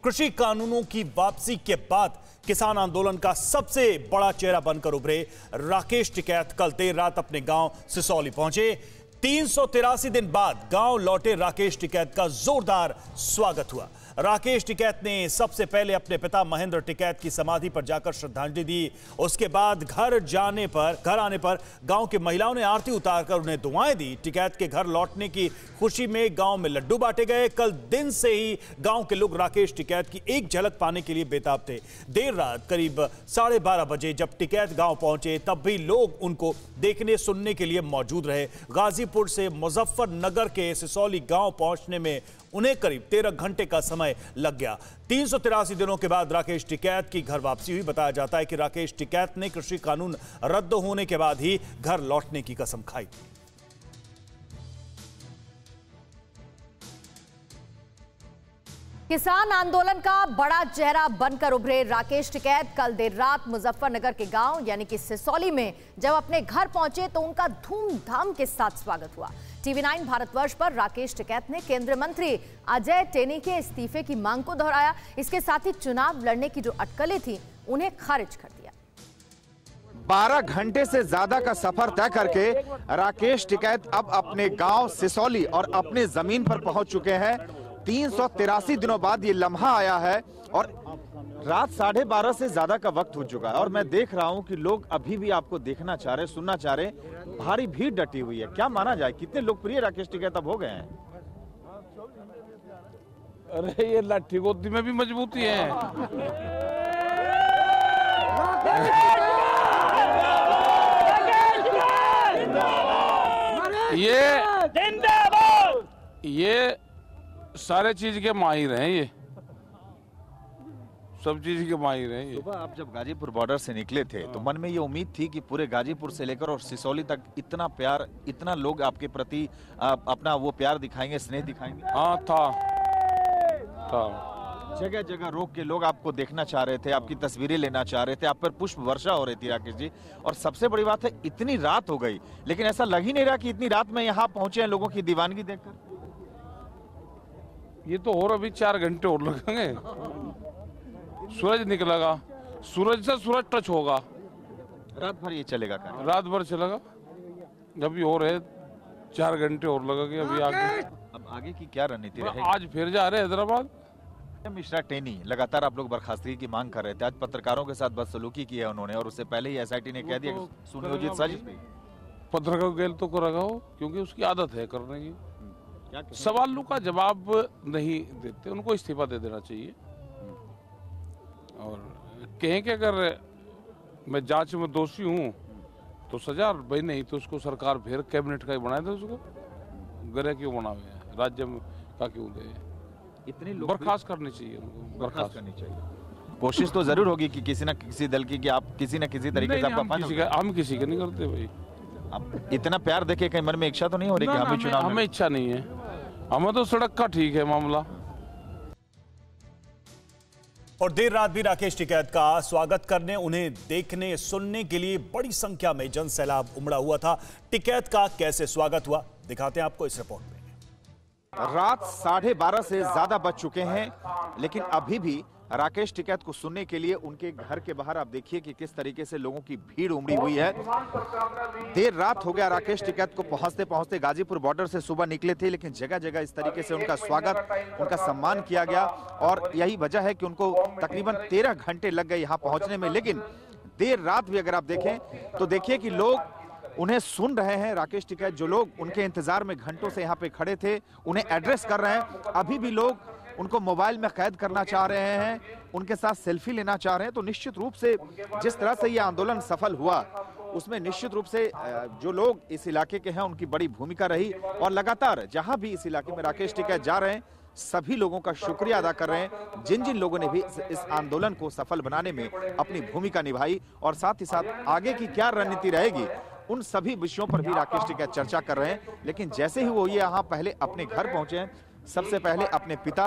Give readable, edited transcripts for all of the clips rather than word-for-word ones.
कृषि कानूनों की वापसी के बाद किसान आंदोलन का सबसे बड़ा चेहरा बनकर उभरे राकेश टिकैत कल देर रात अपने गांव सिसौली पहुंचे। 383 दिन बाद गांव लौटे राकेश टिकैत का जोरदार स्वागत हुआ। राकेश टिकैत ने सबसे पहले अपने पिता महेंद्र टिकैत की समाधि पर जाकर श्रद्धांजलि दी। उसके बाद घर आने पर गांव की महिलाओं ने आरती उतारकर उन्हें दुआएं दी। टिकैत के घर लौटने की खुशी में गांव में लड्डू बांटे गए। कल दिन से ही गांव के लोग राकेश टिकैत की एक झलक पाने के लिए बेताब थे। देर रात करीब 12:30 बजे जब टिकैत गांव पहुंचे तब भी लोग उनको देखने सुनने के लिए मौजूद रहे। गाजीपुर से मुजफ्फरनगर के सिसौली गांव पहुंचने में उन्हें करीब 13 घंटे का समय लग गया। 383 दिनों के बाद राकेश टिकैत की घर वापसी हुई। बताया जाता है कि राकेश टिकैत ने कृषि कानून रद्द होने के बाद ही घर लौटने की कसम खाई। किसान आंदोलन का बड़ा चेहरा बनकर उभरे राकेश टिकैत कल देर रात मुजफ्फरनगर के गांव यानी कि सिसौली में जब अपने घर पहुंचे तो उनका धूमधाम के साथ स्वागत हुआ। TV9 भारतवर्ष पर राकेश टिकैत ने केंद्रीय मंत्री अजय टेनी के इस्तीफे की मांग को दोहराया। इसके साथ ही चुनाव लड़ने की जो अटकलें थी उन्हें खारिज कर दिया। 12 घंटे से ज्यादा का सफर तय करके राकेश टिकैत अब अपने गांव सिसौली और अपने जमीन पर पहुंच चुके हैं। 383 दिनों बाद ये लम्हा आया है और रात 12:30 से ज्यादा का वक्त हो चुका है और मैं देख रहा हूं कि लोग अभी भी आपको देखना चाह रहे, सुनना चाह रहे। भारी भीड़ डटी हुई है। क्या माना जाए कितने लोकप्रिय राकेश टिकैत अब हो गए हैं? अरे ये लाठी गोदी में भी मजबूती है। ये सारे चीज के माहिर हैं, ये सब चीज के माहिर हैं। सुबह आप जब गाजीपुर बॉर्डर से निकले थे तो मन में ये उम्मीद थी कि पूरे गाजीपुर से लेकर और सिसौली तक इतना प्यार, इतना लोग आपके प्रति अपना वो प्यार दिखाएंगे, स्नेह दिखाएंगे? हाँ था। जगह जगह रोक के लोग आपको देखना चाह रहे थे, आपकी तस्वीरें लेना चाह रहे थे, आप पर पुष्प वर्षा हो रही थी राकेश जी। और सबसे बड़ी बात है इतनी रात हो गई लेकिन ऐसा लग ही नहीं रहा कि इतनी रात में यहाँ पहुंचे हैं लोगों की दीवानगी देखकर। ये तो और अभी 4 घंटे और लगेंगे। सूरज निकलेगा, सूरज से सूरज टच होगा। रात भर ये चलेगा क्या? रात भर चलेगा। अभी और है 4 घंटे और लगेंगे अभी आगे। अब आगे की क्या रणनीति रहेगी? आज फिर जा रहे हैदराबाद। मिश्रा टेनी लगातार आप लोग बर्खास्तगी की मांग कर रहे थे। आज पत्रकारों के साथ बदसलूकी की है उन्होंने और उससे पहले ही SIT ने कह दिया कि सुनियोजित साजिश। पत्रकार गेल तो करेगा वो, क्योंकि उसकी आदत है करने की। सवालों का जवाब नहीं देते, उनको इस्तीफा दे देना चाहिए। और कहें कि अगर मैं जांच में दोषी हूं तो सजा, भाई नहीं तो उसको सरकार फिर कैबिनेट का ही बना दे। उसको गृह क्यों बना हुआ है, राज्य का क्यों दे? इतनी बर्खास्त करनी चाहिए उनको, बर्खास्त करनी चाहिए। कोशिश तो जरूर होगी कि किसी न किसी दल की कि आप किसी न किसी तरीके से हम किसी का नहीं करते भाई। अब इतना प्यार देखे कहीं मन में इच्छा तो नहीं हो रही कि हमें चुनाव? हमें इच्छा नहीं है, हमें तो सड़क का ठीक है मामला। और देर रात भी राकेश टिकैत का स्वागत करने, उन्हें देखने सुनने के लिए बड़ी संख्या में जन सैलाब उमड़ा हुआ था। टिकैत का कैसे स्वागत हुआ दिखाते हैं आपको इस रिपोर्ट में। रात 12:30 से ज्यादा बज चुके हैं लेकिन अभी भी राकेश टिकैत को सुनने के लिए उनके घर के बाहर आप देखिए कि किस तरीके से लोगों की भीड़ उमड़ी हुई है। देर रात हो गया राकेश टिकैत को पहुंचते पहुंचते। गाजीपुर बॉर्डर से सुबह निकले थे लेकिन जगह जगह इस तरीके से उनका स्वागत, उनका सम्मान किया गया और यही वजह है कि उनको तकरीबन 13 घंटे लग गए यहाँ पहुंचने में। लेकिन देर रात भी अगर आप देखें तो देखिए कि लोग उन्हें सुन रहे हैं। राकेश टिकैत जो लोग उनके इंतजार में घंटों से यहाँ पे खड़े थे उन्हें एड्रेस कर रहे हैं। अभी भी लोग उनको मोबाइल में कैद करना चाह रहे हैं, उनके साथ सेल्फी लेना चाह रहे हैं। तो निश्चित रूप से जिस तरह से यह आंदोलन सफल हुआ उसमें निश्चित रूप से जो लोग इस इलाके के हैं उनकी बड़ी भूमिका रही और लगातार जहां भी इस इलाके में राकेश टिकैत जा रहे हैं सभी लोगों का शुक्रिया अदा कर रहे हैं जिन जिन लोगों ने भी इस आंदोलन को सफल बनाने में अपनी भूमिका निभाई। और साथ ही साथ आगे की क्या रणनीति रहेगी उन सभी विषयों पर भी राकेश टिकैत चर्चा कर रहे हैं। लेकिन जैसे ही वो ये यहाँ पहले अपने घर पहुंचे हैं सबसे पहले अपने पिता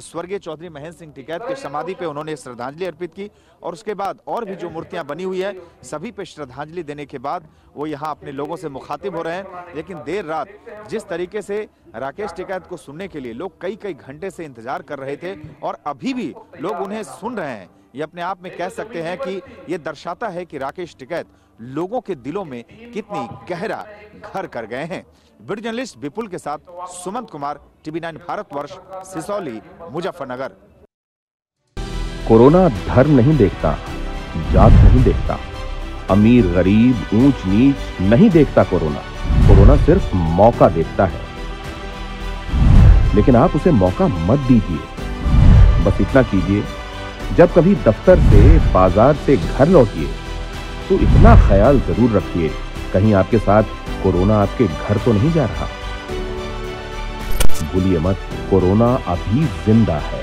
स्वर्गीय चौधरी महेंद्र सिंह टिकैत के समाधि पे उन्होंने श्रद्धांजलि अर्पित की और उसके बाद और भी जो मूर्तियां बनी हुई है सभी पे श्रद्धांजलि देने के बाद वो यहां अपने लोगों से मुखातिब हो रहे हैं। लेकिन देर रात जिस तरीके से राकेश टिकैत को सुनने के लिए लोग कई घंटे से इंतजार कर रहे थे और अभी भी लोग उन्हें सुन रहे हैं, ये अपने आप में कह सकते हैं कि ये दर्शाता है कि राकेश टिकैत लोगों के दिलों में कितनी गहरा घर कर गए हैं। वीडियो जर्नलिस्ट विपुल के साथ सुमंत कुमार, TV9 भारतवर्ष, सिसौली, मुजफ्फरनगर। कोरोना धर्म नहीं देखता, जात नहीं देखता, अमीर गरीब ऊंच नीच नहीं देखता। कोरोना सिर्फ मौका देखता है, लेकिन आप उसे मौका मत दीजिए। बस इतना कीजिए, जब कभी दफ्तर से बाजार से घर लौटिए तो इतना ख्याल जरूर रखिए कहीं आपके साथ कोरोना आपके घर तो नहीं जा रहा। भूलिए मत, कोरोना अभी जिंदा है।